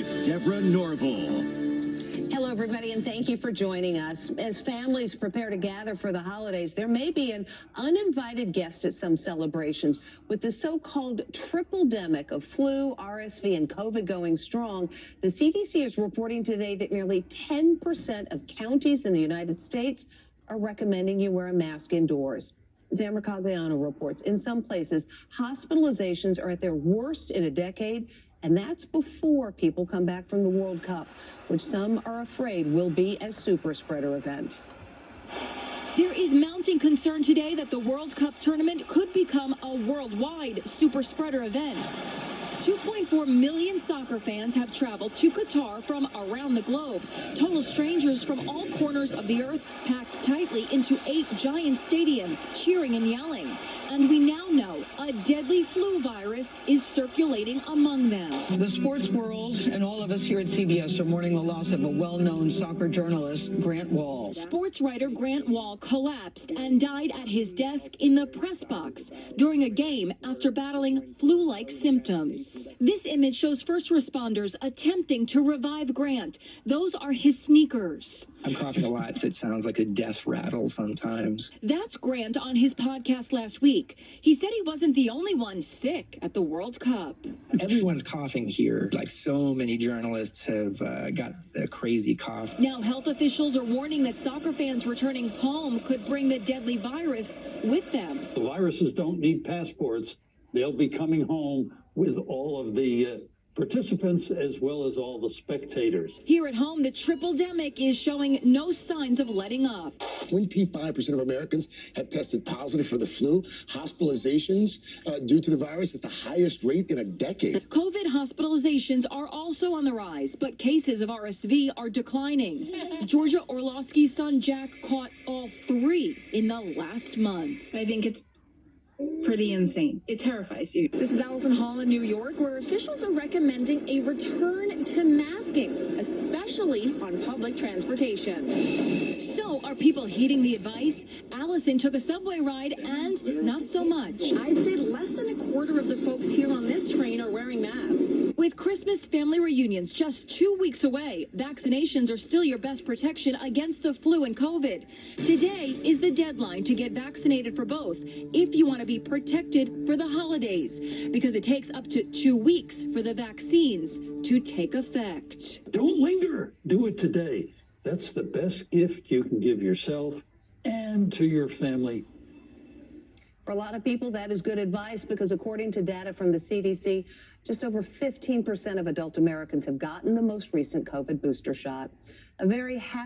with Deborah Norville. Hello, everybody, and thank you for joining us. As families prepare to gather for the holidays, there may be an uninvited guest at some celebrations. With the so-called tripledemic of flu, RSV, and COVID going strong, the CDC is reporting today that nearly 10% of counties in the United States are recommending you wear a mask indoors. Zan Mercogliano reports in some places, hospitalizations are at their worst in a decade, and that's before people come back from the World Cup, which some are afraid will be a super spreader event. There is mounting concern today that the World Cup tournament could become a worldwide super spreader event. 2.4 million soccer fans have traveled to Qatar from around the globe. Total strangers from all corners of the earth packed tightly into 8 giant stadiums, cheering and yelling. And we now know a deadly flu virus is circulating among them. The sports world and all of us here at CBS are mourning the loss of a well-known soccer journalist, Grant Wahl. Sports writer Grant Wahl collapsed and died at his desk in the press box during a game after battling flu-like symptoms. This image shows first responders attempting to revive Grant. Those are his sneakers. I'm coughing a lot that sounds like a death rattle sometimes. That's Grant on his podcast last week. He said he wasn't the only one sick at the World Cup. Everyone's coughing here. Like so many journalists have got a crazy cough. Now health officials are warning that soccer fans returning home could bring the deadly virus with them. The viruses don't need passports. They'll be coming home with all of the participants as well as all the spectators. Here at home, the tripledemic is showing no signs of letting up. 25% of Americans have tested positive for the flu. Hospitalizations due to the virus at the highest rate in a decade. COVID hospitalizations are also on the rise, but cases of RSV are declining. Georgia Orlovsky's son Jack caught all 3 in the last month. I think it's pretty insane. It terrifies you. This is Allison Hall in New York, where officials are recommending a return to masking, especially on public transportation. So, are people heeding the advice? Allison took a subway ride and not so much. I'd say less than a quarter of the folks here on this train are wearing masks. With Christmas family reunions just 2 weeks away, vaccinations are still your best protection against the flu and COVID. Today is the deadline to get vaccinated for both if you want to be protected for the holidays, because it takes up to 2 weeks for the vaccines to take effect. Don't linger. Do it today. That's the best gift you can give yourself and to your family. For a lot of people, that is good advice because according to data from the CDC, just over 15% of adult Americans have gotten the most recent COVID booster shot. A very